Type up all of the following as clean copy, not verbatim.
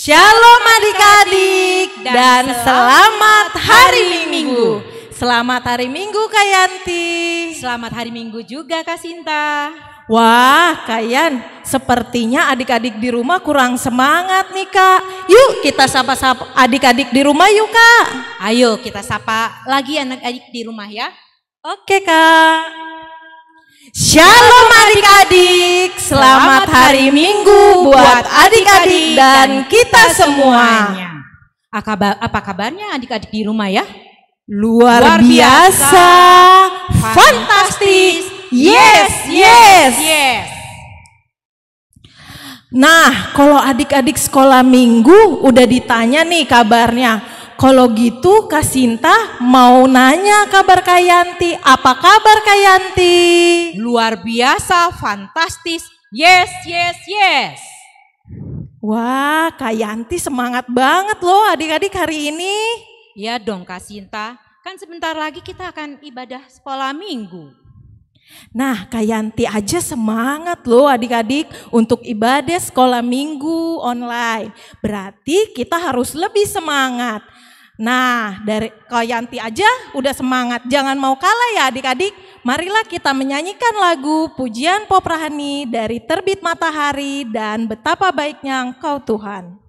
Shalom adik-adik dan selamat hari Minggu. Selamat hari Minggu Kak Yanti. Selamat hari Minggu juga Kak Sinta. Wah Kak Yan, sepertinya adik-adik di rumah kurang semangat nih Kak. Yuk kita sapa-sapa adik-adik di rumah yuk Kak. Ayo kita sapa lagi anak-adik di rumah ya. Oke Kak. Shalom adik-adik, selamat hari Minggu buat adik-adik dan kita semuanya. Apa kabarnya adik-adik di rumah ya? Luar biasa, fantastis, yes. Nah, kalau adik-adik sekolah minggu udah ditanya nih kabarnya. Kalau gitu Kak Sinta mau nanya kabar Kak Yanti. Apa kabar Kak Yanti? Luar biasa, fantastis, yes. Wah, Kak Yanti semangat banget loh adik-adik hari ini. Ya dong Kak Sinta, kan sebentar lagi kita akan ibadah sekolah minggu. Nah, Kak Yanti aja semangat loh adik-adik untuk ibadah sekolah minggu online. Berarti kita harus lebih semangat. Nah, dari Kak Yanti aja udah semangat, jangan mau kalah ya adik-adik. Marilah kita menyanyikan lagu pujian pop rohani dari Terbit Matahari dan Betapa Baiknya Engkau Tuhan.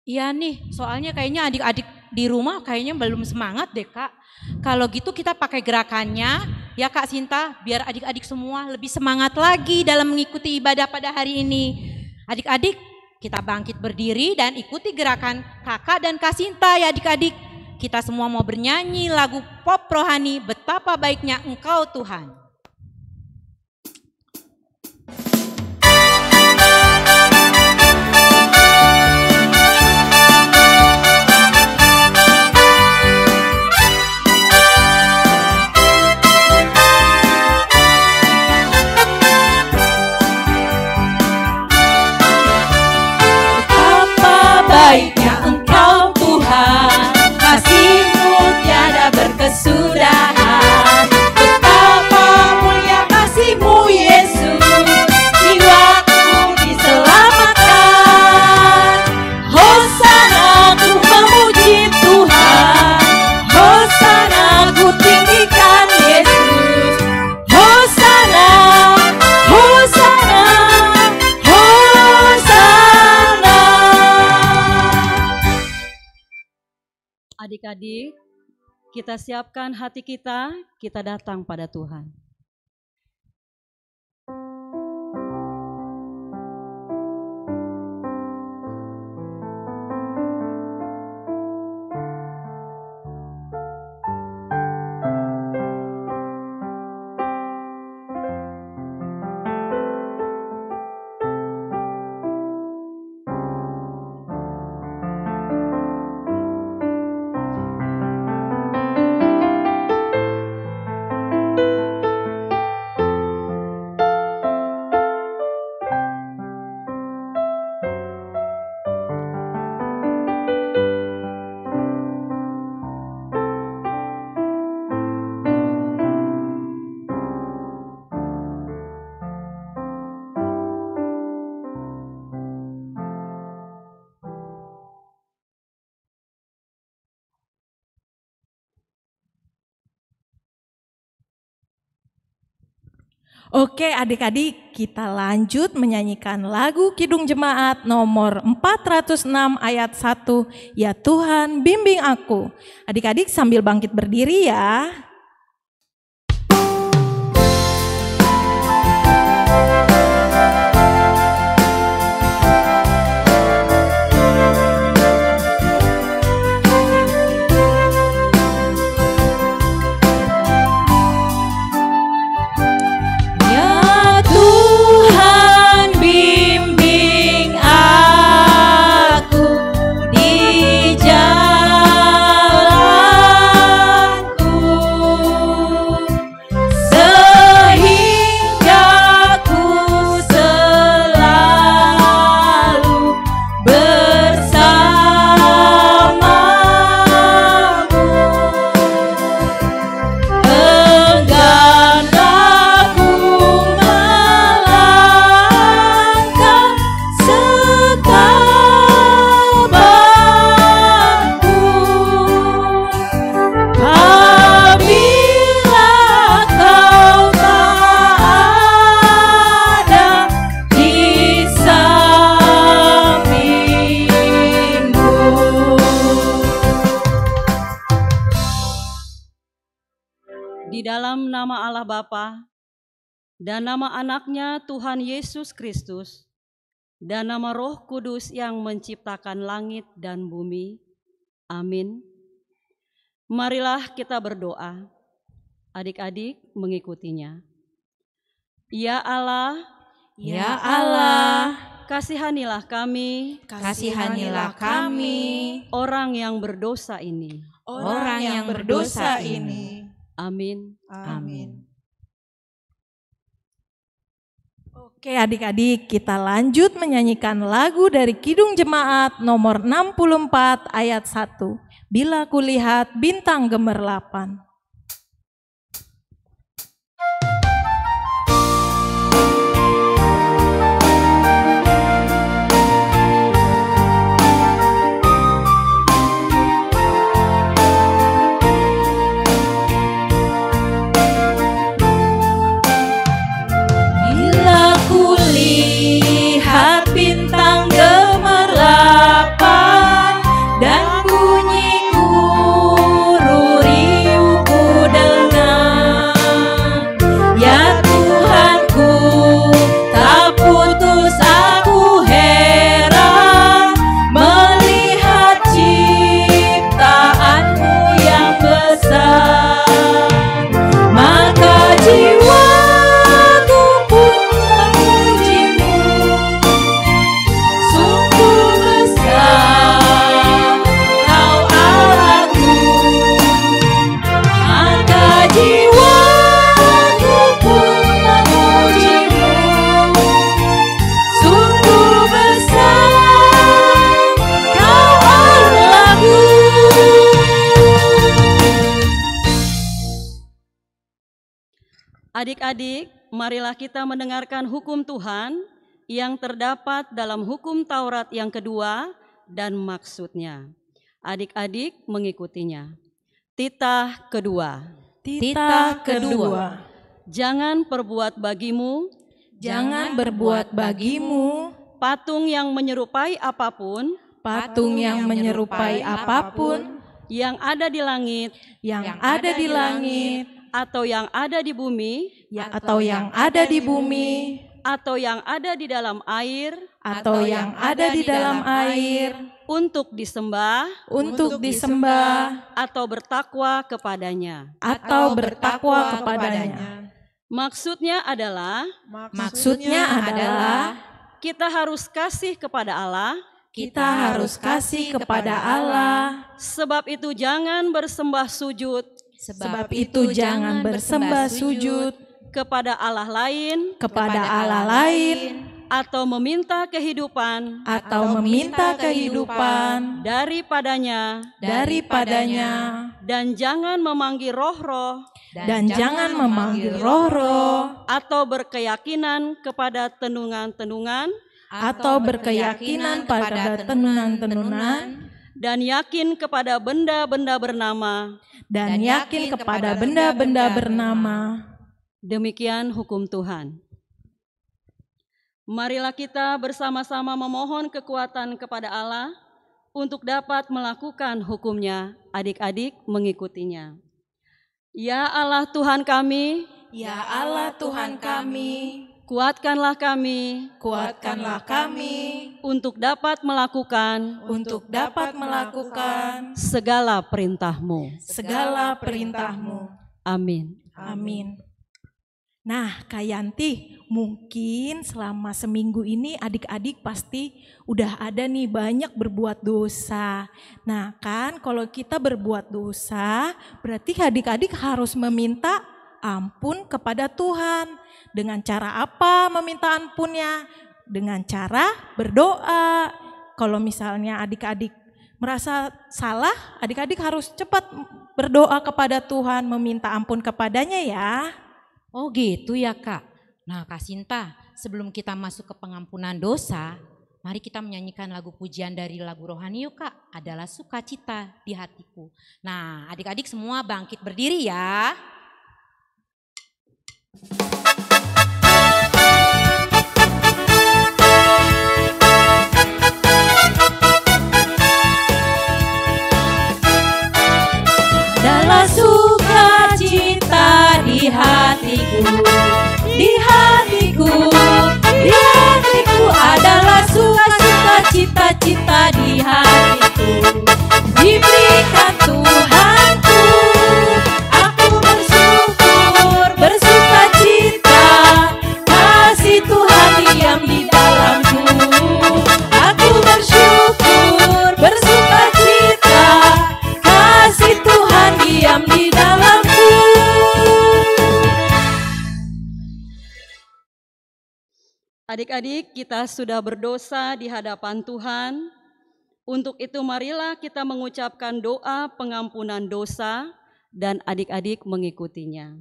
Iya nih, soalnya kayaknya adik-adik di rumah kayaknya belum semangat deh Kak. Kalau gitu kita pakai gerakannya ya Kak Sinta, biar adik-adik semua lebih semangat lagi dalam mengikuti ibadah pada hari ini. Adik-adik kita bangkit berdiri dan ikuti gerakan Kakak dan Kak Sinta ya adik-adik. Kita semua mau bernyanyi lagu pop rohani Betapa Baiknya Engkau Tuhan. Baiknya Engkau Tuhan, kasih-Mu tiada berkesudahan. Betapa mulia kasih-Mu Yesus, jiwaku diselamatkan. Hosana ku memuji Tuhan, Hosana ku tinggikan Yesus. Hosana, Hosana, Hosana. Adik-adik, kita siapkan hati kita datang pada Tuhan. Oke adik-adik, kita lanjut menyanyikan lagu Kidung Jemaat nomor 406 ayat 1. Ya Tuhan bimbing aku. Adik-adik sambil bangkit berdiri ya. Di dalam nama Allah Bapa dan nama anaknya Tuhan Yesus Kristus dan nama Roh Kudus yang menciptakan langit dan bumi. Amin. Marilah kita berdoa. Adik-adik mengikutinya. Ya Allah, Ya Allah, kasihanilah kami, kasihanilah kami, orang yang berdosa ini. orang yang berdosa ini. Amin. Amin. Oke adik-adik, kita lanjut menyanyikan lagu dari Kidung Jemaat nomor 64 ayat 1. Bila kulihat bintang gemerlapan. Bintang gemerlapan dan bunyi guru riuhku dengar. Ya Tuhanku, tak putus aku heran melihat ciptaanmu yang besar. Maka jiwaku pun memujimu. Sungguh besar Kau Allahku, maka jiwaku pun memujimu. Sungguh besar Kau Allahku. Adik-adik, marilah kita mendengarkan hukum Tuhan yang terdapat dalam hukum Taurat yang kedua dan maksudnya. Adik-adik mengikutinya. Titah kedua. Titah kedua. Jangan perbuat bagimu Jangan berbuat bagimu patung yang menyerupai apapun patung yang menyerupai apapun yang ada di langit yang ada di langit atau yang ada di bumi atau yang ada di bumi atau yang ada di dalam air atau yang ada di dalam air untuk disembah untuk disembah atau bertakwa kepadanya. atau bertakwa kepadanya. Maksudnya adalah Maksudnya adalah kita harus kasih kepada Allah, kita harus kasih kepada Allah. sebab itu jangan bersembah sujud Sebab itu jangan bersembah sujud kepada Allah lain kepada Allah lain atau meminta kehidupan atau meminta kehidupan daripadanya, dan jangan memanggil roh-roh dan jangan memanggil roh-roh atau berkeyakinan kepada tenungan-tenungan atau berkeyakinan pada tenungan-tenungan dan yakin kepada benda-benda bernama dan yakin kepada benda-benda bernama Demikian hukum Tuhan. Marilah kita bersama-sama memohon kekuatan kepada Allah untuk dapat melakukan hukum-Nya, adik-adik mengikutinya. Ya Allah Tuhan kami, Ya Allah Tuhan kami, kuatkanlah kami kuatkanlah kami untuk dapat melakukan segala perintah-Mu. segala perintah-Mu. Amin. Amin. Nah, Kak Yanti, mungkin selama seminggu ini adik-adik pasti udah ada nih banyak berbuat dosa. Nah kan kalau kita berbuat dosa, berarti adik-adik harus meminta ampun kepada Tuhan. Dengan cara apa meminta ampunnya? Dengan cara berdoa. Kalau misalnya adik-adik merasa salah, adik-adik harus cepat berdoa kepada Tuhan, meminta ampun kepadanya ya. Oh gitu ya Kak. Nah Kak Sinta, sebelum kita masuk ke pengampunan dosa, mari kita menyanyikan lagu pujian dari lagu rohani yuk Kak. Adalah sukacita di hatiku. Nah adik-adik semua bangkit berdiri ya. Adalah sukacita di hatiku, di hatiku, di hatiku adalah sukacita di hatiku. Diberikan Tuhanku, aku bersyukur, bersukacita, kasih Tuhan diam di dalamku. Aku bersyukur, bersukacita, kasih Tuhan diam di dalamku. Adik-adik, kita sudah berdosa di hadapan Tuhan. Untuk itu marilah kita mengucapkan doa pengampunan dosa dan adik-adik mengikutinya.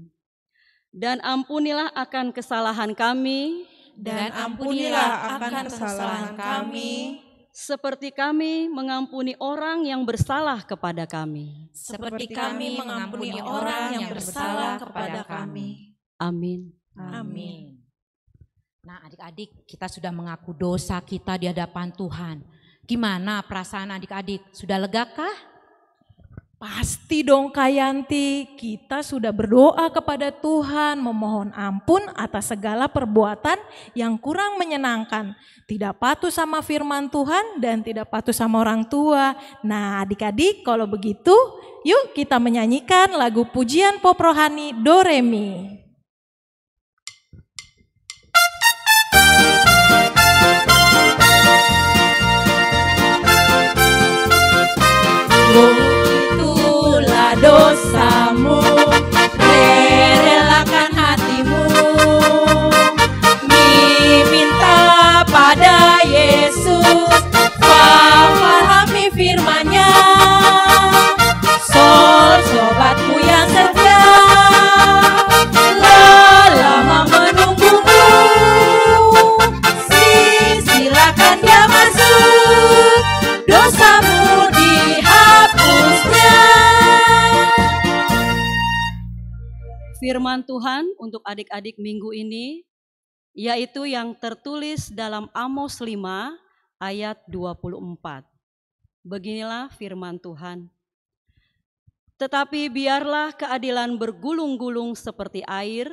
Dan ampunilah akan kesalahan kami, Dan ampunilah akan kesalahan kami, seperti kami mengampuni orang yang bersalah kepada kami. seperti kami mengampuni orang yang bersalah kepada kami. Amin. Amin. Nah adik-adik kita sudah mengaku dosa kita di hadapan Tuhan. Gimana perasaan adik-adik? Sudah legakah? Pasti dong Kak Yanti, kita sudah berdoa kepada Tuhan memohon ampun atas segala perbuatan yang kurang menyenangkan. Tidak patuh sama firman Tuhan dan tidak patuh sama orang tua. Nah adik-adik kalau begitu yuk kita menyanyikan lagu pujian pop rohani Do Re Mi. Itulah dosamu, relakan hatimu, minta pada Yesus, pahami firman-Nya. Sobatku yang setia, lama menunggumu, silakan dia masuk, dosamu dihapusnya. Firman Tuhan untuk adik-adik minggu ini yaitu yang tertulis dalam Amos 5 ayat 24. Beginilah firman Tuhan. Tetapi biarlah keadilan bergulung-gulung seperti air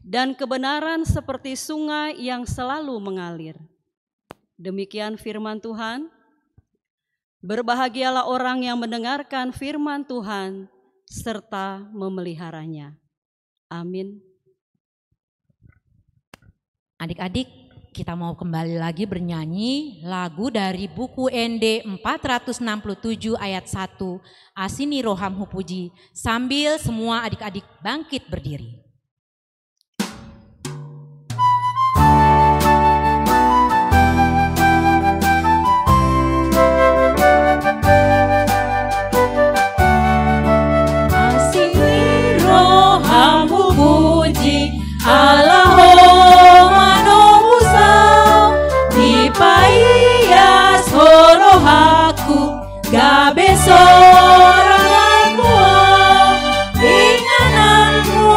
dan kebenaran seperti sungai yang selalu mengalir. Demikian firman Tuhan. Berbahagialah orang yang mendengarkan firman Tuhan serta memeliharanya. Amin. Adik-adik kita mau kembali lagi bernyanyi lagu dari buku ND 467 ayat 1 Asini Roham Hupuji sambil semua adik-adik bangkit berdiri. Asini rohamu puji Allah mano musau dipaias horohaku gabe soranganmu ingananmu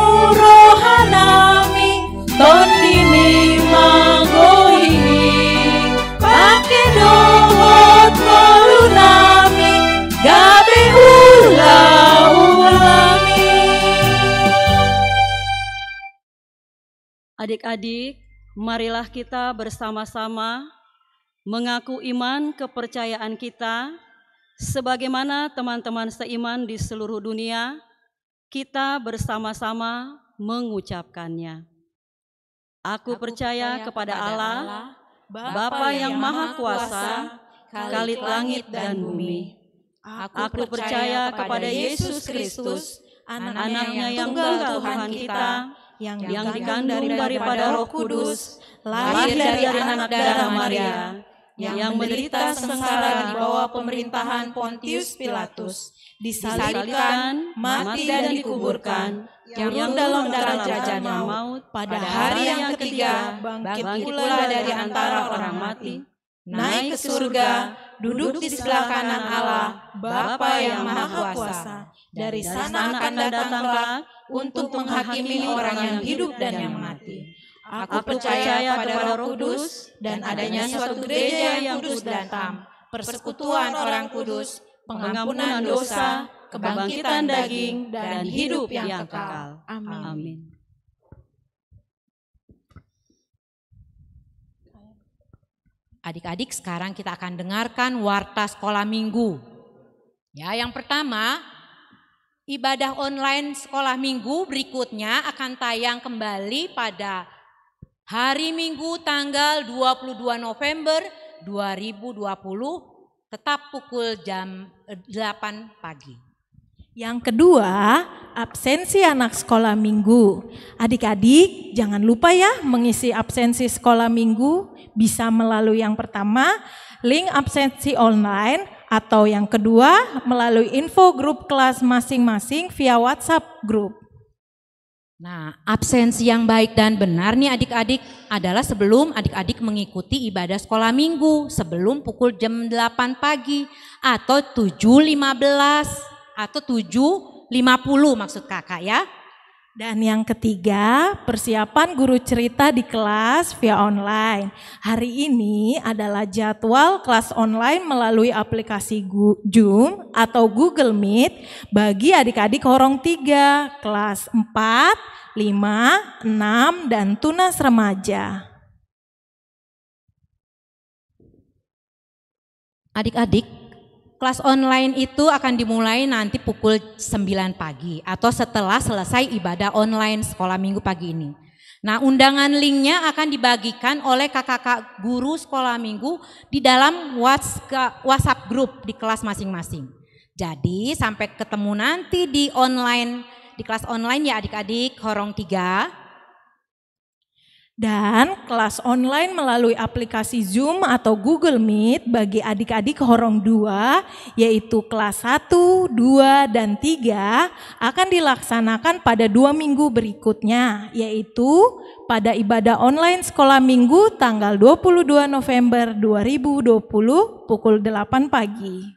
Adik-adik, marilah kita bersama-sama mengaku iman kepercayaan kita sebagaimana teman-teman seiman di seluruh dunia, kita bersama-sama mengucapkannya. Aku percaya kepada Allah, Bapa yang Maha Kuasa, Khalid langit dan bumi. Aku percaya kepada Yesus Kristus, Anaknya yang tunggal Tuhan kita, yang dikandung daripada Roh Kudus, lahir dari anak darah Maria, yang menderita sengsara di bawah pemerintahan Pontius Pilatus, disalibkan, mati dan dikuburkan, yang dalam kerajaan maut, pada hari yang ketiga bangkit pula dari antara orang mati, naik ke surga, duduk di sebelah kanan Allah, Bapa yang Maha Kuasa. Dari sana akan datang kelak untuk menghakimi orang yang hidup dan yang mati. Aku percaya kepada Roh Kudus dan adanya suatu gereja yang kudus dan tam, persekutuan orang kudus, pengampunan dosa, kebangkitan daging, dan hidup yang kekal. Amin. Adik-adik, sekarang kita akan dengarkan warta sekolah minggu. Ya, yang pertama, ibadah online sekolah minggu berikutnya akan tayang kembali pada hari Minggu tanggal 22 November 2020, tetap pukul jam 8 pagi. Yang kedua, absensi anak sekolah minggu. Adik-adik, jangan lupa ya mengisi absensi sekolah minggu, bisa melalui yang pertama, link absensi online, atau yang kedua, melalui info grup kelas masing-masing via WhatsApp grup. Nah, absensi yang baik dan benar nih adik-adik adalah sebelum adik-adik mengikuti ibadah sekolah minggu, sebelum pukul jam 8 pagi, atau 7.15, atau 7.50 maksud kakak ya. Dan yang ketiga, persiapan guru cerita di kelas via online. Hari ini adalah jadwal kelas online melalui aplikasi Zoom atau Google Meet bagi adik-adik Horong 3, kelas 4, 5, 6, dan tunas remaja. Adik-adik, kelas online itu akan dimulai nanti pukul 9 pagi atau setelah selesai ibadah online sekolah minggu pagi ini. Nah, undangan linknya akan dibagikan oleh kakak-kakak guru sekolah minggu di dalam WhatsApp grup di kelas masing-masing. Jadi sampai ketemu nanti di kelas online ya adik-adik Horong 3. Dan kelas online melalui aplikasi Zoom atau Google Meet bagi adik-adik Horong 2, yaitu kelas 1, 2, dan 3 akan dilaksanakan pada 2 minggu berikutnya, yaitu pada ibadah online sekolah minggu tanggal 22 November 2020 pukul 8 pagi.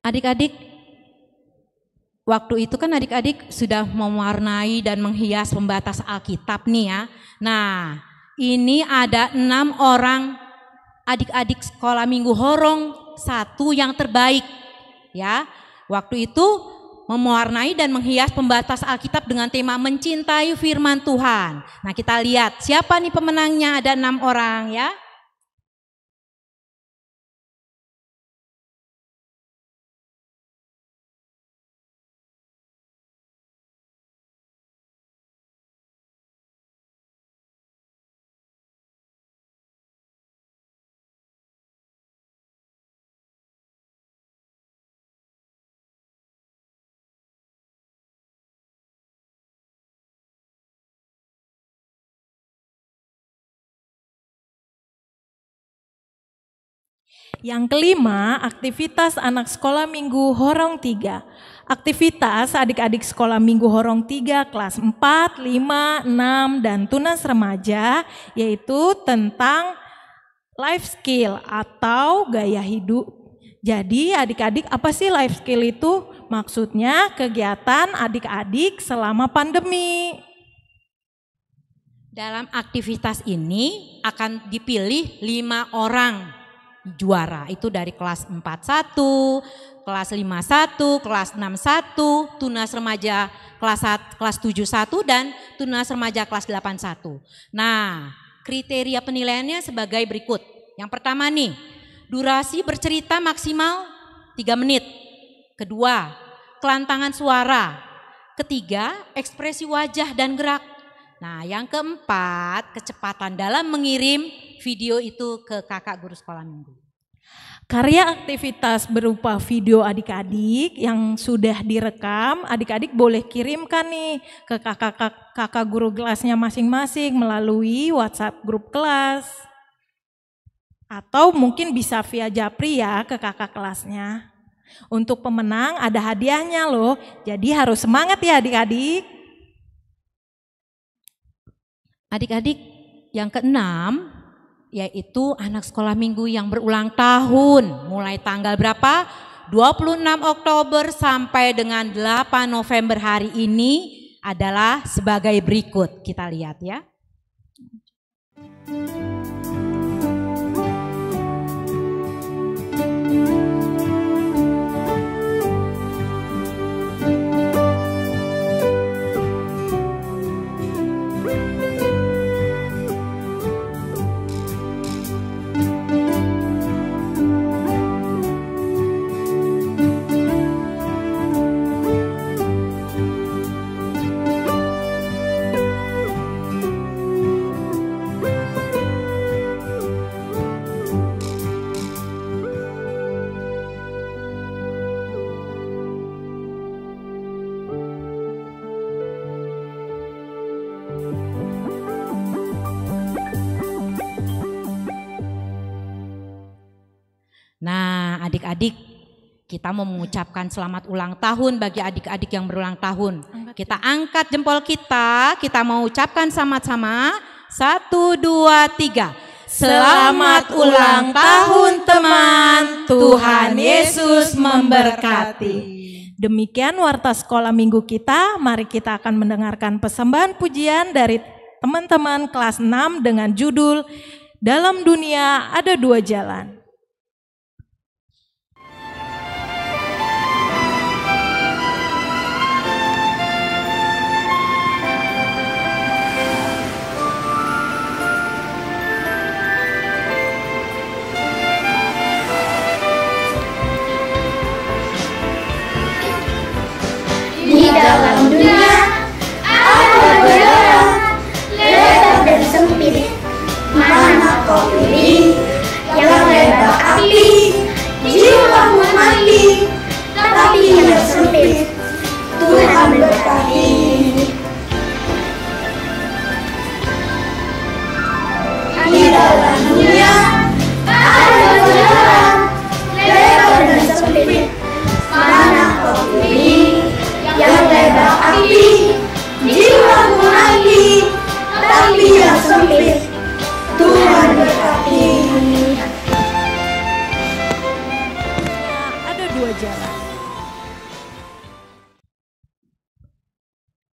Adik-adik, waktu itu kan adik-adik sudah mewarnai dan menghias pembatas Alkitab nih ya. Nah, ini ada 6 orang adik-adik sekolah minggu Horong 1 yang terbaik ya. Waktu itu mewarnai dan menghias pembatas Alkitab dengan tema mencintai firman Tuhan. Nah, kita lihat siapa nih pemenangnya, ada 6 orang ya. Yang kelima, aktivitas anak sekolah minggu Horong 3. Aktivitas adik-adik sekolah minggu Horong 3 kelas 4, 5, 6, dan tunas remaja, yaitu tentang life skill atau gaya hidup. Jadi adik-adik, apa sih life skill itu? Maksudnya kegiatan adik-adik selama pandemi. Dalam aktivitas ini akan dipilih 5 orang juara. Itu dari kelas 41, kelas 51, kelas 61, tunas remaja kelas 71 dan tunas remaja kelas 81. Nah, kriteria penilaiannya sebagai berikut. Yang pertama nih, durasi bercerita maksimal 3 menit. Kedua, kelantangan suara. Ketiga, ekspresi wajah dan gerak. Nah, yang keempat, kecepatan dalam mengirim video itu ke kakak guru sekolah minggu. Karya aktivitas berupa video adik-adik yang sudah direkam, adik-adik boleh kirimkan nih ke kakak guru kelasnya masing-masing melalui WhatsApp grup kelas. Atau mungkin bisa via Japri ya ke kakak kelasnya. Untuk pemenang ada hadiahnya loh, jadi harus semangat ya adik-adik. Adik-adik, yang keenam yaitu anak sekolah minggu yang berulang tahun. Mulai tanggal berapa? 26 Oktober sampai dengan 8 November hari ini adalah sebagai berikut. Kita lihat ya. Nah, adik-adik, kita mau mengucapkan selamat ulang tahun bagi adik-adik yang berulang tahun. Kita angkat jempol kita mau ucapkan sama-sama. 1, 2, 3. Selamat ulang tahun teman, Tuhan Yesus memberkati. Demikian warta sekolah minggu kita, mari kita akan mendengarkan persembahan pujian dari teman-teman kelas 6 dengan judul Dalam Dunia Ada Dua Jalan. Di dalam dunia ada dua jalan, lebar dan sempit. Mana kau pilih? Yang lebar api, jiwamu mati. Tapi yang sempit, Tuhan berkati. Di dalam dunia ada dua jalan, lebar dan sempit. Mana kau pilih? Yang lebar api, jiwamu mati. Tapi yang sempit, Tuhan berkati. Ada dua jalan.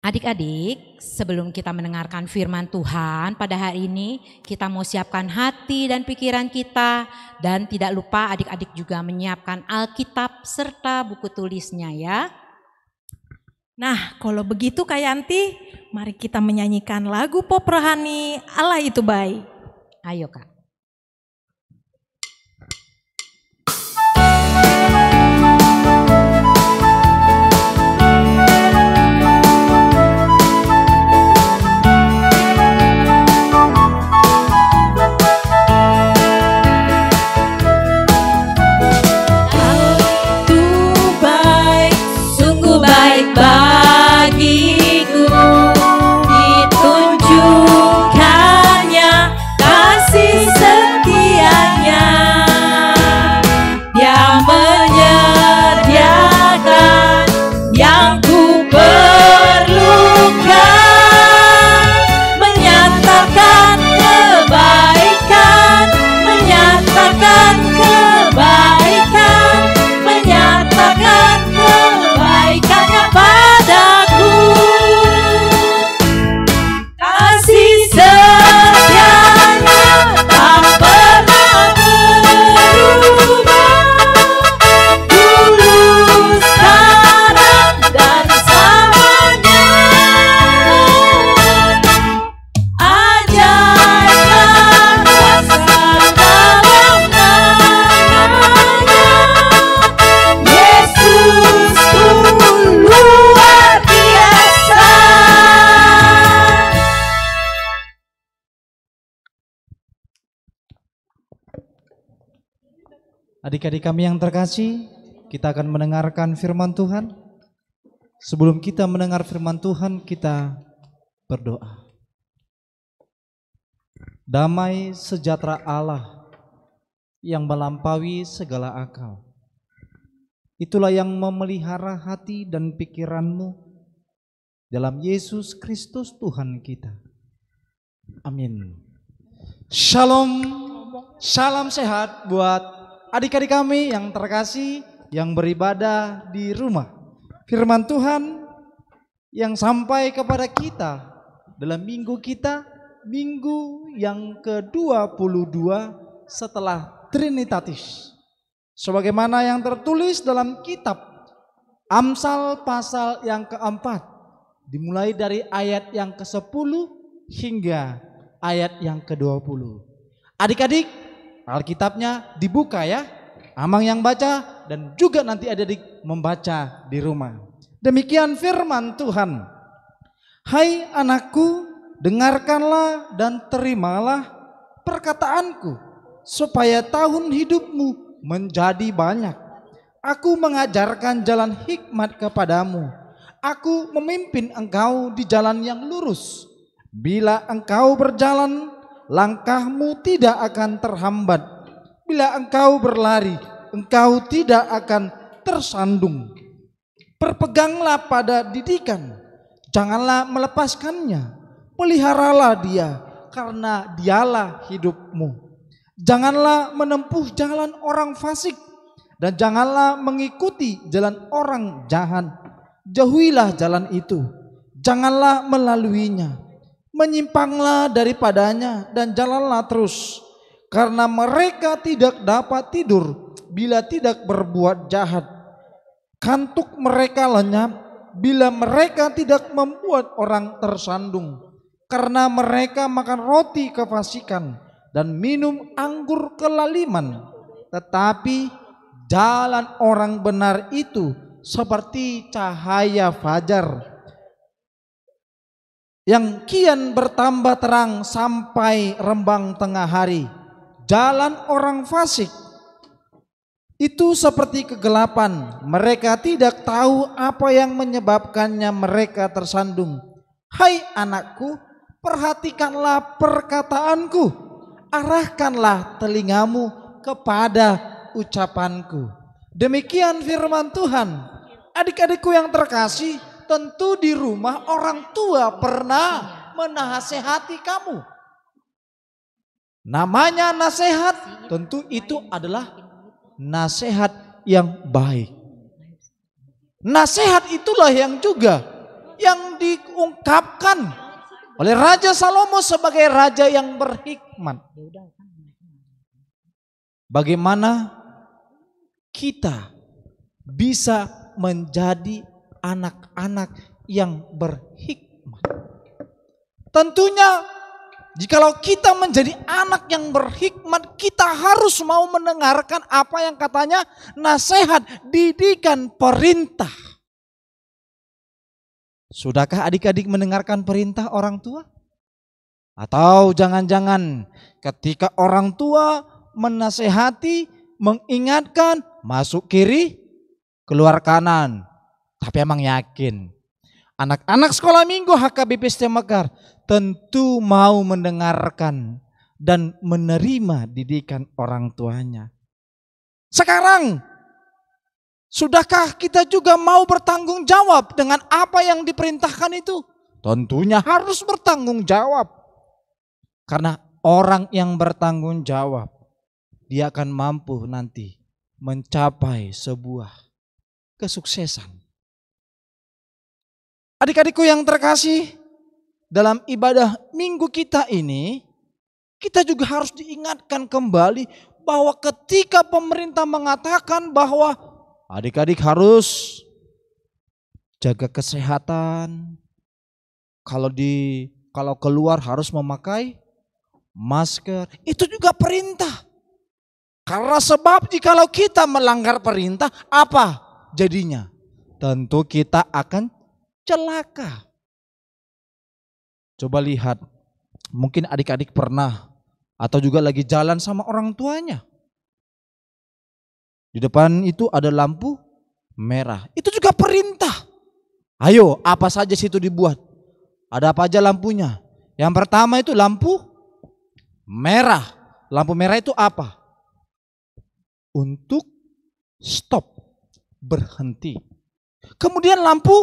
Adik-adik, sebelum kita mendengarkan firman Tuhan pada hari ini, kita mau siapkan hati dan pikiran kita. Dan tidak lupa adik-adik juga menyiapkan Alkitab serta buku tulisnya ya. Nah, kalau begitu Kak Yanti, mari kita menyanyikan lagu pop rohani Allah Itu Baik. Ayo Kak. Bagiku ditunjukkannya kasih Adik-adik kami yang terkasih, kita akan mendengarkan firman Tuhan. Sebelum kita mendengar firman Tuhan, kita berdoa. Damai sejahtera Allah yang melampaui segala akal, itulah yang memelihara hati dan pikiranmu dalam Yesus Kristus Tuhan kita. Amin. Shalom, salam sehat buat adik-adik kami yang terkasih yang beribadah di rumah. Firman Tuhan yang sampai kepada kita dalam minggu kita, minggu yang ke-22 setelah Trinitatis. Sebagaimana yang tertulis dalam kitab Amsal pasal yang keempat, dimulai dari ayat yang ke-10 hingga ayat yang ke-20. Adik-adik, Alkitabnya dibuka ya. Amang yang baca dan juga nanti adik-adik membaca di rumah. Demikian firman Tuhan. Hai anakku, dengarkanlah dan terimalah perkataanku, supaya tahun hidupmu menjadi banyak. Aku mengajarkan jalan hikmat kepadamu. Aku memimpin engkau di jalan yang lurus. Bila engkau berjalan, langkahmu tidak akan terhambat. Bila engkau berlari, engkau tidak akan tersandung. Berpeganglah pada didikan, janganlah melepaskannya. Peliharalah dia, karena dialah hidupmu. Janganlah menempuh jalan orang fasik, dan janganlah mengikuti jalan orang jahat. Jauhilah jalan itu, janganlah melaluinya. Menyimpanglah daripadanya dan jalanlah terus, karena mereka tidak dapat tidur bila tidak berbuat jahat. Kantuk mereka lenyap bila mereka tidak membuat orang tersandung, karena mereka makan roti kefasikan dan minum anggur kelaliman. Tetapi jalan orang benar itu seperti cahaya fajar yang kian bertambah terang sampai rembang tengah hari. Jalan orang fasik itu seperti kegelapan, mereka tidak tahu apa yang menyebabkannya mereka tersandung. Hai anakku, perhatikanlah perkataanku, arahkanlah telingamu kepada ucapanku. Demikian firman Tuhan. Adik-adikku yang terkasih, tentu di rumah orang tua pernah menasehati kamu. Namanya nasihat, tentu itu adalah nasihat yang baik. Nasihat itulah yang juga yang diungkapkan oleh Raja Salomo sebagai raja yang berhikmat. Bagaimana kita bisa menjadi anak-anak yang berhikmat? Tentunya jikalau kita menjadi anak yang berhikmat, kita harus mau mendengarkan apa yang katanya nasihat, didikan, perintah. Sudahkah adik-adik mendengarkan perintah orang tua? Atau jangan-jangan ketika orang tua menasehati, mengingatkan, masuk kiri, keluar kanan. Tapi emang yakin anak-anak sekolah minggu HKBP Setia Mekar tentu mau mendengarkan dan menerima didikan orang tuanya. Sekarang, sudahkah kita juga mau bertanggung jawab dengan apa yang diperintahkan itu? Tentunya harus bertanggung jawab. Karena orang yang bertanggung jawab, dia akan mampu nanti mencapai sebuah kesuksesan. Adik-adikku yang terkasih, dalam ibadah minggu kita ini, kita juga harus diingatkan kembali bahwa ketika pemerintah mengatakan bahwa adik-adik harus jaga kesehatan, kalau keluar harus memakai masker, itu juga perintah. Karena sebab jikalau kita melanggar perintah, apa jadinya? Tentu kita akan celaka. Coba lihat, mungkin adik-adik pernah atau juga lagi jalan sama orang tuanya. Di depan itu ada lampu merah. Itu juga perintah. Ayo, apa saja situ dibuat. Ada apa aja lampunya? Yang pertama itu lampu merah. Lampu merah itu apa? Untuk stop, berhenti. Kemudian lampu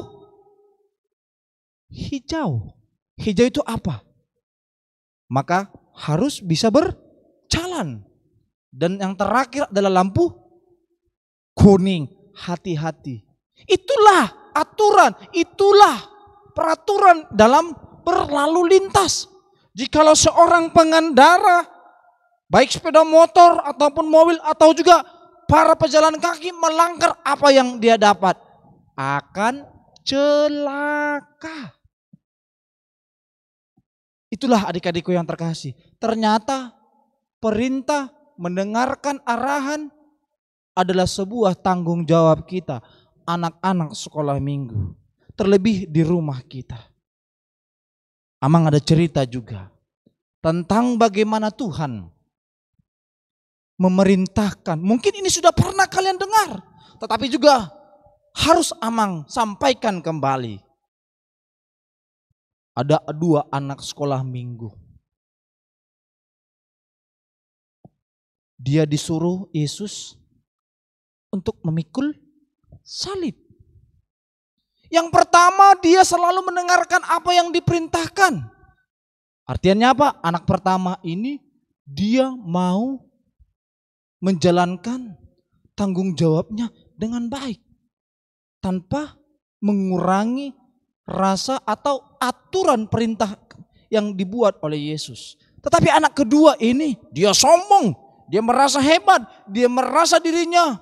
hijau. Hijau itu apa? Maka harus bisa berjalan. Dan yang terakhir adalah lampu kuning, hati-hati. Itulah aturan, itulah peraturan dalam berlalu lintas. Jikalau seorang pengendara, baik sepeda motor ataupun mobil atau juga para pejalan kaki melanggar, apa yang dia dapat? Akan celaka. Itulah adik-adikku yang terkasih. Ternyata perintah mendengarkan arahan adalah sebuah tanggung jawab kita, anak-anak sekolah minggu, terlebih di rumah kita. Amang ada cerita juga tentang bagaimana Tuhan memerintahkan. Mungkin ini sudah pernah kalian dengar, tetapi juga harus Amang sampaikan kembali. Ada 2 anak sekolah minggu. Dia disuruh Yesus untuk memikul salib. Yang pertama, dia selalu mendengarkan apa yang diperintahkan. Artinya apa? Anak pertama ini dia mau menjalankan tanggung jawabnya dengan baik, tanpa mengurangi rasa atau aturan perintah yang dibuat oleh Yesus. Tetapi anak kedua ini dia sombong, dia merasa hebat, dia merasa dirinya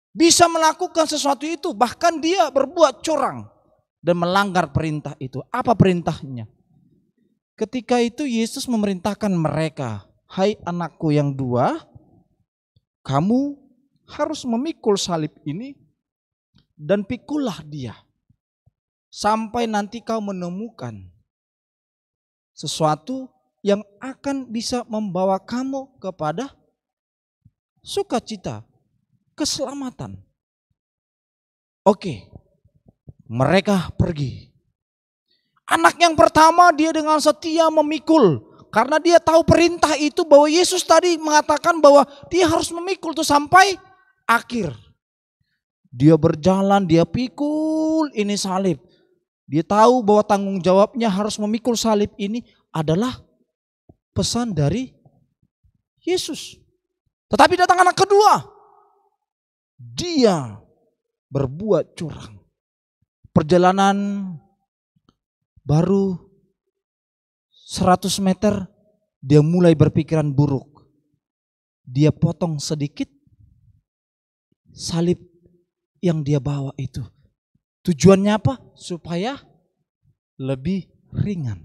bisa melakukan sesuatu itu, bahkan dia berbuat curang dan melanggar perintah itu. Apa perintahnya? Ketika itu Yesus memerintahkan mereka, "Hai anakku yang 2, kamu harus memikul salib ini dan pikullah dia. Sampai nanti kau menemukan sesuatu yang akan bisa membawa kamu kepada sukacita, keselamatan." Oke, mereka pergi. Anak yang pertama dia dengan setia memikul, karena dia tahu perintah itu, bahwa Yesus tadi mengatakan bahwa dia harus memikul itu sampai akhir. Dia berjalan, dia pikul ini salib. Dia tahu bahwa tanggung jawabnya harus memikul salib ini adalah pesan dari Yesus. Tetapi datang anak kedua. Dia berbuat curang. Perjalanan baru 100 meter, dia mulai berpikiran buruk. Dia potong sedikit salib yang dia bawa itu. Tujuannya apa? Supaya lebih ringan.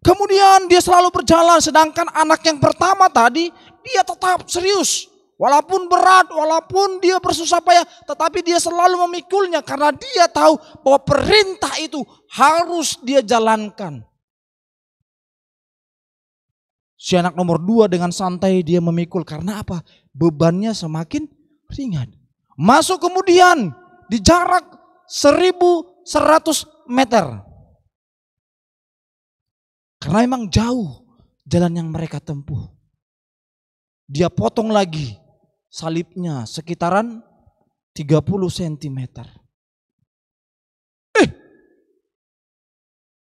Kemudian dia selalu berjalan, sedangkan anak yang pertama tadi dia tetap serius. Walaupun berat, walaupun dia bersusah payah, tetapi dia selalu memikulnya karena dia tahu bahwa perintah itu harus dia jalankan. Si anak nomor 2 dengan santai dia memikul, karena apa? Bebannya semakin ringan. Masuk kemudian di jarak 1100 meter. Karena memang jauh jalan yang mereka tempuh. Dia potong lagi salibnya sekitaran 30 cm.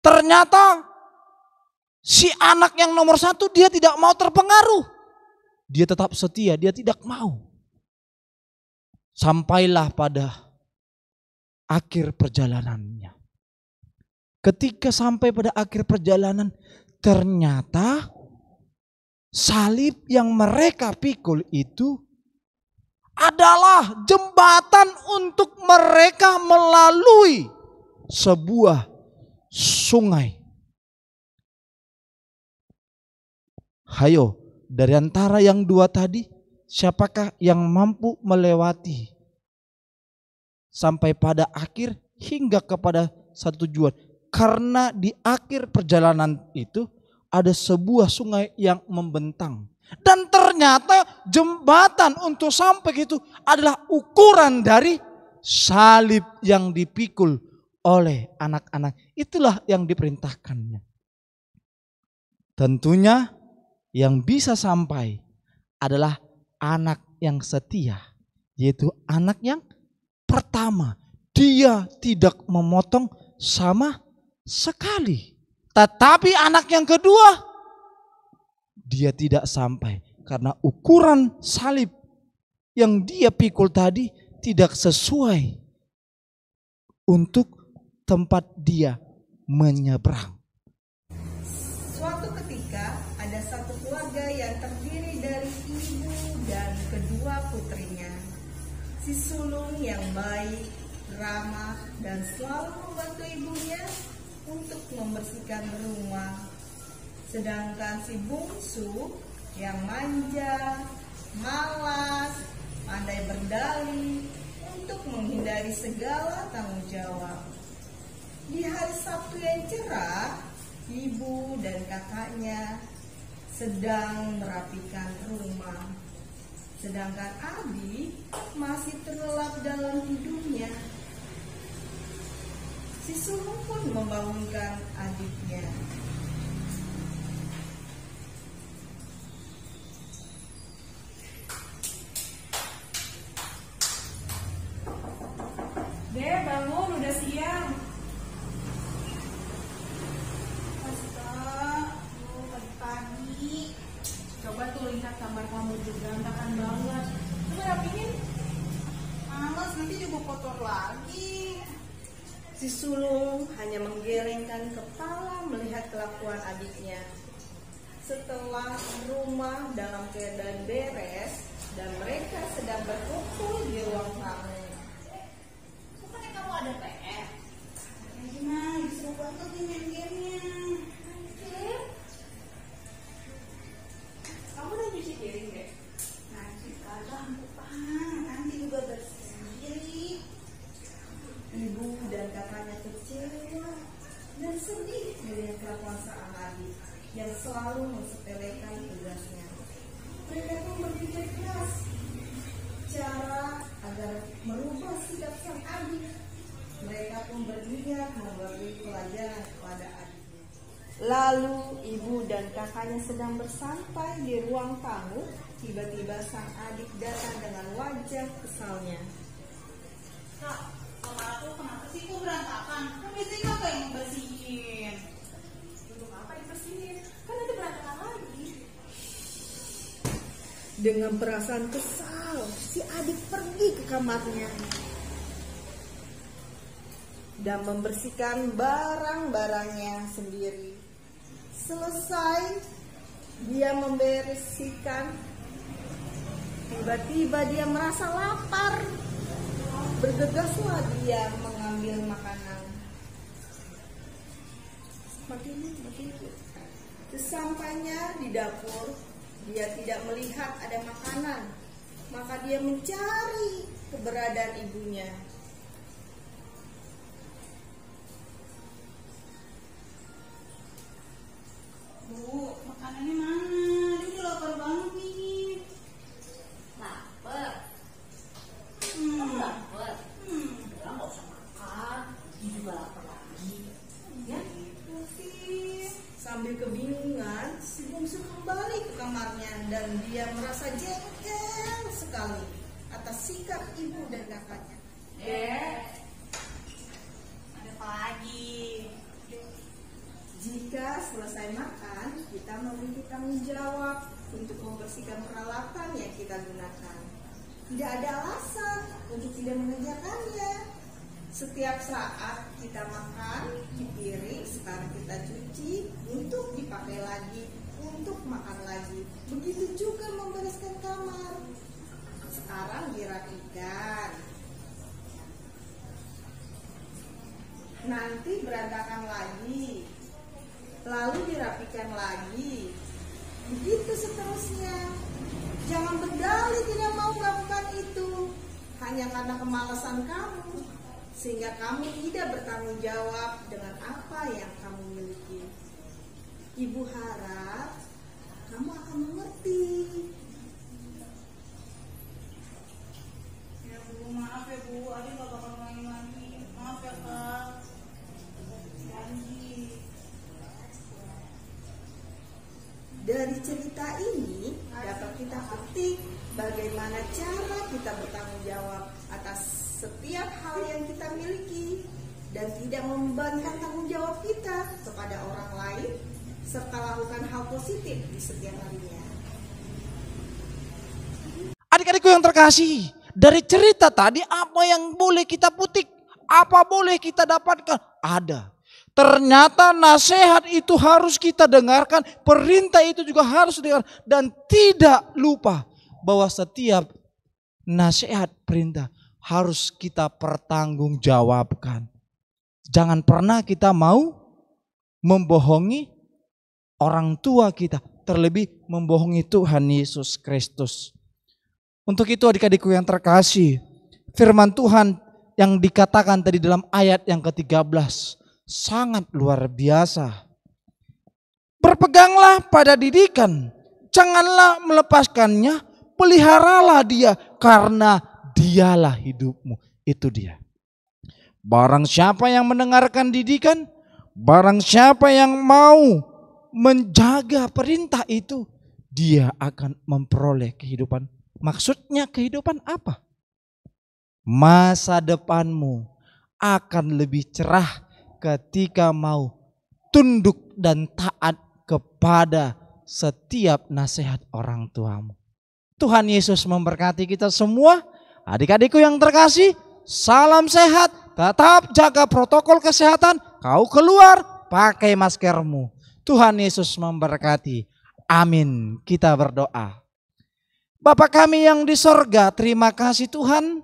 Ternyata si anak yang nomor 1 dia tidak mau terpengaruh. Dia tetap setia, dia tidak mau. Sampailah pada akhir perjalanannya. Ketika sampai pada akhir perjalanan, ternyata salib yang mereka pikul itu adalah jembatan untuk mereka melalui sebuah sungai. Hayo, dari antara yang 2 tadi, siapakah yang mampu melewati sampai pada akhir hingga kepada satu tujuan? Karena di akhir perjalanan itu ada sebuah sungai yang membentang. Dan ternyata jembatan untuk sampai ke itu adalah ukuran dari salib yang dipikul oleh anak-anak. Itulah yang diperintahkannya. Tentunya yang bisa sampai adalah anak yang setia, yaitu anak yang pertama. Dia tidak memotong sama sekali. Tetapi anak yang kedua, dia tidak sampai karena ukuran salib yang dia pikul tadi tidak sesuai untuk tempat dia menyeberang. Suatu ketika ada satu keluarga yang terdiri dari ibu dan kedua putrinya. Si sulung yang baik, ramah, dan selalu membantu ibunya untuk membersihkan rumah. Sedangkan si bungsu yang manja, malas, pandai berdalih untuk menghindari segala tanggung jawab. Di hari Sabtu yang cerah, ibu dan kakaknya sedang merapikan rumah. Sedangkan Abi masih terlelap dalam tidurnya. Si sulung pun membangunkan adiknya. Dek, bangun, udah siang. Pagi-pagi. Coba tuh lihat kamar kamu juga, berantakan banget. Coba rapiin. Males, nanti juga kotor lagi. Si sulung hanya menggelengkan kepala melihat kelakuan adiknya. Setelah rumah dalam keadaan beres dan mereka sedang berkumpul di ruang tamu. Bukannya kamu ada PR? Ya gimana, disuruh bantu di main gamenya. Kamu udah cuci piring deh? Nanti kagak lupa, nanti juga bersih sendiri. Ibu dan kakaknya kecewa dan sedih melihat kelakuan sang adik yang selalu mensepelekan tugasnya. Mereka pun berpikir keras cara agar merubah sikap sang adik. Mereka pun berniat memberi pelajaran kepada adiknya. Lalu ibu dan kakaknya sedang bersantai di ruang tamu. Tiba-tiba sang adik datang dengan wajah kesalnya. Kak, kamar aku kenapa sih kok berantakan? Kan biasanya kakak yang bersihin. Untuk apa dibersihin? Kan nanti berantakan lagi. Dengan perasaan kesal, si adik pergi ke kamarnya dan membersihkan barang-barangnya sendiri. Selesai dia membersihkan, tiba-tiba dia merasa lapar. Bergegaslah dia mengambil makanan. Makin. Sesampainya di dapur, dia tidak melihat ada makanan. Maka dia mencari keberadaan ibunya. Bu, makanannya mana? Dia udah lapar banget nih. Lapar? Lapar? Udah gak usah makan. Dia juga lapar lagi. Ya? Sambil kebingungan, si bungsu kembali ke kamarnya dan dia merasa jengkel sekali atas sikap ibu dan kakaknya. Ada apa lagi? Jika selesai makan, kita memiliki tanggung jawab untuk membersihkan peralatan yang kita gunakan. Tidak ada alasan untuk tidak mengerjakannya. Setiap saat kita makan di piring, sekarang kita cuci untuk dipakai lagi, untuk makan lagi. Begitu juga membereskan kamar. Sekarang dirapikan. Nanti berantakan lagi. Lalu dirapikan lagi. Begitu seterusnya. Jangan berdalih tidak mau melakukan itu hanya karena kemalasan kamu, sehingga kamu tidak bertanggung jawab dengan apa yang kamu miliki. Ibu harap kamu akan mengerti. Ya Bu, maaf ya Bu, Adi gak bakal ngulangin lagi. Maaf ya Kak. Janji. Dari cerita ini dapat kita petik bagaimana cara kita bertanggung jawab atas setiap hal yang kita miliki dan tidak membebankan tanggung jawab kita kepada orang lain serta lakukan hal positif di setiap harinya. Adik-adikku yang terkasih, dari cerita tadi apa yang boleh kita petik? Apa boleh kita dapatkan? Ada. Ternyata nasihat itu harus kita dengarkan, perintah itu juga harus didengar. Dan tidak lupa bahwa setiap nasihat perintah harus kita pertanggungjawabkan. Jangan pernah kita mau membohongi orang tua kita, terlebih membohongi Tuhan Yesus Kristus. Untuk itu adik-adikku yang terkasih, firman Tuhan yang dikatakan tadi dalam ayat yang ke-13 sangat luar biasa. Berpeganglah pada didikan, janganlah melepaskannya, peliharalah dia karena dialah hidupmu. Itu dia. Barang siapa yang mendengarkan didikan, barang siapa yang mau menjaga perintah itu, dia akan memperoleh kehidupan. Maksudnya kehidupan apa? Masa depanmu akan lebih cerah ketika mau tunduk dan taat kepada setiap nasihat orang tuamu. Tuhan Yesus memberkati kita semua. Adik-adikku yang terkasih, salam sehat, tetap jaga protokol kesehatan, kau keluar pakai maskermu. Tuhan Yesus memberkati. Amin. Kita berdoa. Bapa kami yang di sorga, terima kasih Tuhan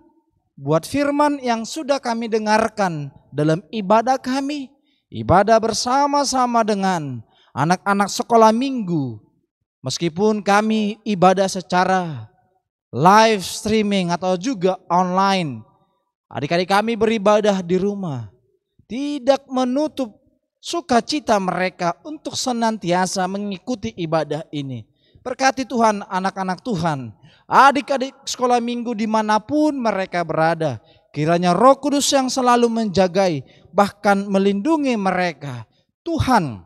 buat firman yang sudah kami dengarkan dalam ibadah kami. Ibadah bersama-sama dengan anak-anak sekolah minggu. Meskipun kami ibadah secara live streaming atau juga online. Adik-adik kami beribadah di rumah. Tidak menutup sukacita mereka untuk senantiasa mengikuti ibadah ini. Berkati Tuhan anak-anak Tuhan, adik-adik sekolah minggu dimanapun mereka berada. Kiranya Roh Kudus yang selalu menjagai, bahkan melindungi mereka. Tuhan,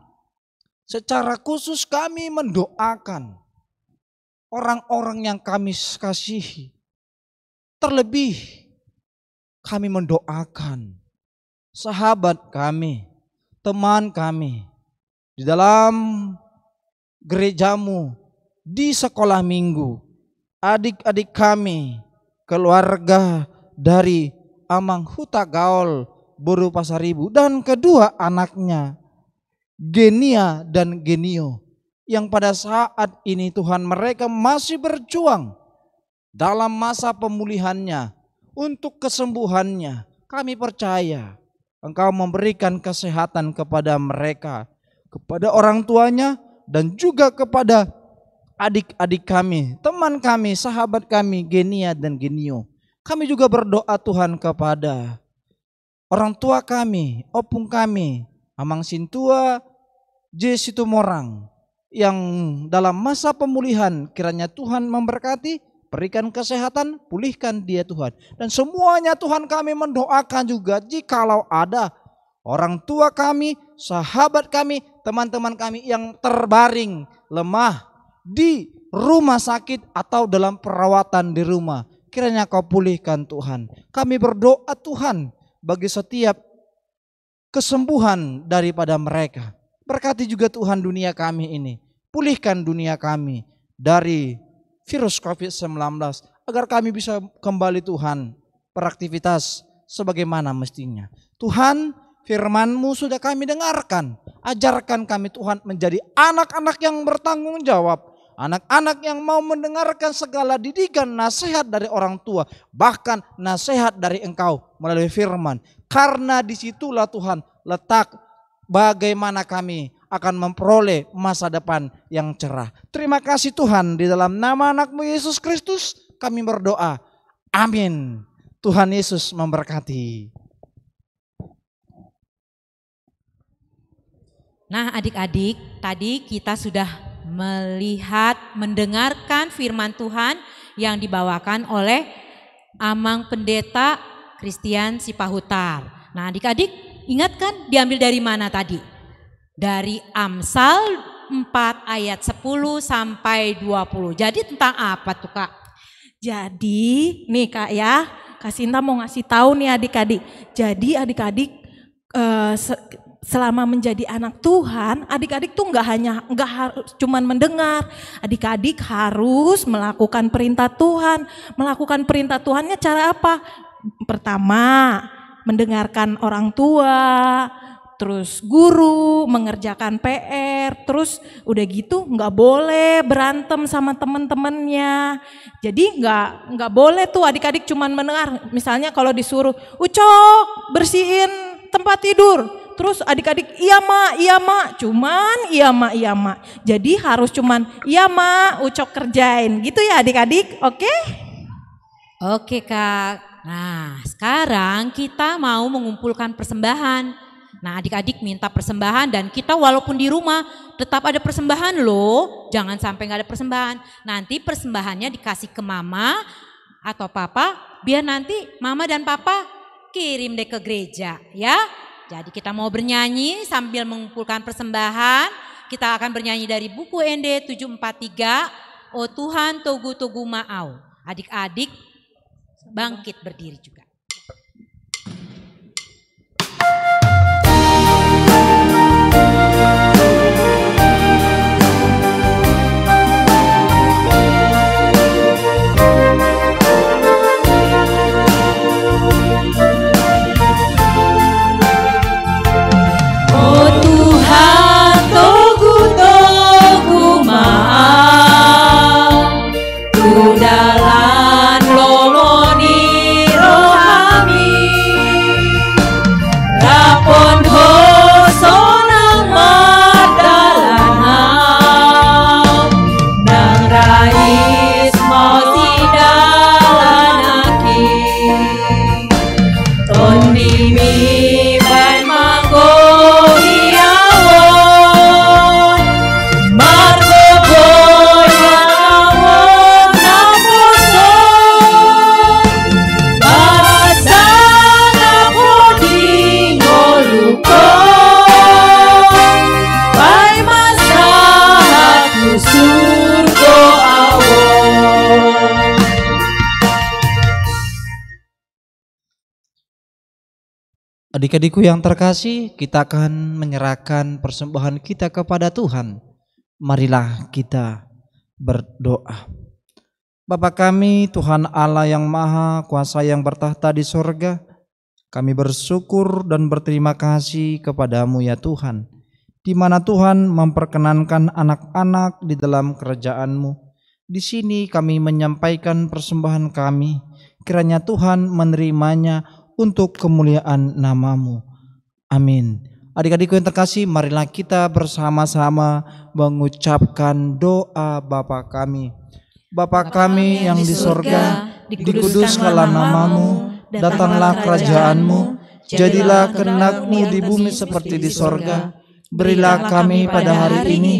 secara khusus kami mendoakan orang-orang yang kami kasihi. Terlebih kami mendoakan sahabat kami, teman kami di dalam gerejamu, di sekolah minggu, adik-adik kami, keluarga dari Amang Huta Gaul, Boru Pasaribu, dan kedua anaknya, Genia dan Genio, yang pada saat ini Tuhan mereka masih berjuang dalam masa pemulihannya, untuk kesembuhannya. Kami percaya Engkau memberikan kesehatan kepada mereka, kepada orang tuanya, dan juga kepada adik-adik kami, teman kami, sahabat kami, Genia dan Genio. Kami juga berdoa Tuhan kepada orang tua kami, opung kami, Amang Sintua, J. Situmorang, yang dalam masa pemulihan kiranya Tuhan memberkati, berikan kesehatan, pulihkan dia Tuhan. Dan semuanya Tuhan kami mendoakan juga jikalau ada orang tua kami, sahabat kami, teman-teman kami yang terbaring lemah di rumah sakit atau dalam perawatan di rumah. Kiranya Kau pulihkan Tuhan. Kami berdoa Tuhan bagi setiap kesembuhan daripada mereka. Berkati juga Tuhan dunia kami ini. Pulihkan dunia kami dari virus COVID-19 agar kami bisa kembali Tuhan beraktivitas sebagaimana mestinya. Tuhan, firman-Mu sudah kami dengarkan. Ajarkan kami Tuhan menjadi anak-anak yang bertanggung jawab. Anak-anak yang mau mendengarkan segala didikan nasihat dari orang tua. Bahkan nasihat dari Engkau melalui firman. Karena disitulah Tuhan letak bagaimana kami akan memperoleh masa depan yang cerah. Terima kasih Tuhan, di dalam nama anak-Mu Yesus Kristus kami berdoa. Amin. Tuhan Yesus memberkati. Nah adik-adik, tadi kita sudah melihat, mendengarkan firman Tuhan yang dibawakan oleh Amang Pendeta Christian Sipahutar. Nah adik-adik ingat kan diambil dari mana tadi? Dari Amsal 4 ayat 10 sampai 20. Jadi tentang apa tuh Kak? Jadi nih Kak ya, Kak Sinta mau ngasih tahu nih adik-adik. Jadi adik-adik selama menjadi anak Tuhan, adik-adik tuh nggak harus cuman mendengar. Adik-adik harus melakukan perintah Tuhan. Melakukan perintah Tuhannya cara apa? Pertama, mendengarkan orang tua, terus guru, mengerjakan PR, terus udah gitu nggak boleh berantem sama temen-temennya. Jadi nggak boleh tuh adik-adik cuman mendengar. Misalnya kalau disuruh, Ucok bersihin tempat tidur, terus adik-adik iya mak, cuman iya mak. Jadi harus cuman iya mak, Ucok kerjain gitu ya adik-adik, oke? Oke Kak. Nah sekarang kita mau mengumpulkan persembahan. Nah adik-adik minta persembahan dan kita walaupun di rumah tetap ada persembahan loh. Jangan sampai gak ada persembahan. Nanti persembahannya dikasih ke mama atau papa biar nanti mama dan papa kirim deh ke gereja ya. Jadi kita mau bernyanyi sambil mengumpulkan persembahan. Kita akan bernyanyi dari buku ND 743 O Tuhan Togu Maau. Adik-adik bangkit berdiri juga. Dalan lomoni rohami rapon hosonang madalanam nang rais mosi dalanaki toni mi bai manggo hiawon margo Adik-adikku yang terkasih, kita akan menyerahkan persembahan kita kepada Tuhan. Marilah kita berdoa. Bapa kami, Tuhan Allah yang Maha Kuasa yang bertahta di sorga, kami bersyukur dan berterima kasih kepadamu ya Tuhan, di mana Tuhan memperkenankan anak-anak di dalam kerajaan-Mu. Di sini kami menyampaikan persembahan kami, kiranya Tuhan menerimanya untuk kemuliaan nama-Mu. Amin. Adik-adikku yang terkasih, marilah kita bersama-sama mengucapkan doa Bapa kami. Bapa kami yang di sorga, dikuduskanlah nama-Mu, datanglah kerajaan-Mu, jadilah kehendak-Mu di bumi seperti di sorga. Berilah kami pada hari ini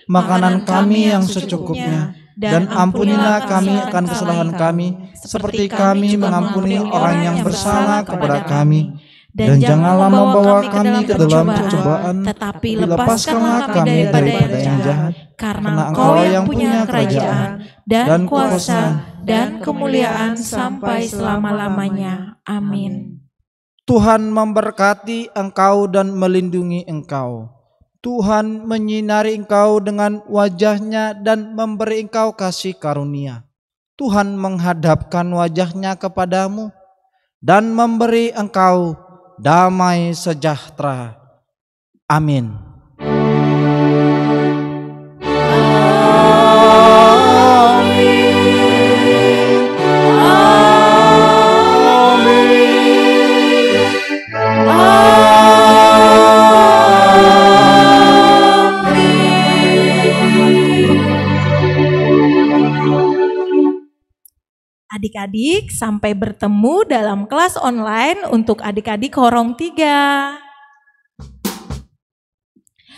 makanan kami yang secukupnya, dan ampunilah kami akan kesalahan kami, seperti kami mengampuni orang yang bersalah kepada kami. Dan janganlah membawa kami ke dalam pencobaan, tetapi lepaskanlah kami daripada yang jahat. Karena Engkau yang punya kerajaan, dan kuasa, dan kemuliaan sampai selama-lamanya. Amin. Tuhan memberkati engkau dan melindungi engkau. Tuhan menyinari engkau dengan wajah-Nya dan memberi engkau kasih karunia. Tuhan menghadapkan wajah-Nya kepadamu dan memberi engkau damai sejahtera. Amin. Adik-adik, sampai bertemu dalam kelas online untuk adik-adik Horong 3.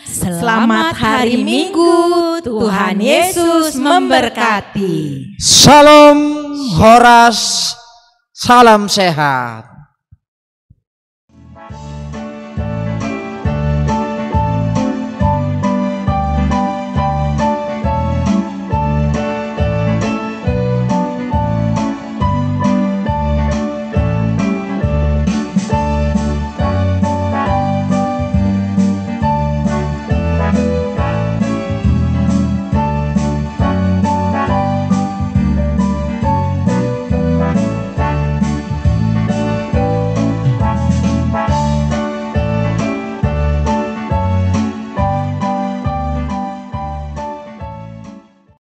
Selamat hari Minggu, Tuhan Yesus memberkati. Salam Horas, salam sehat.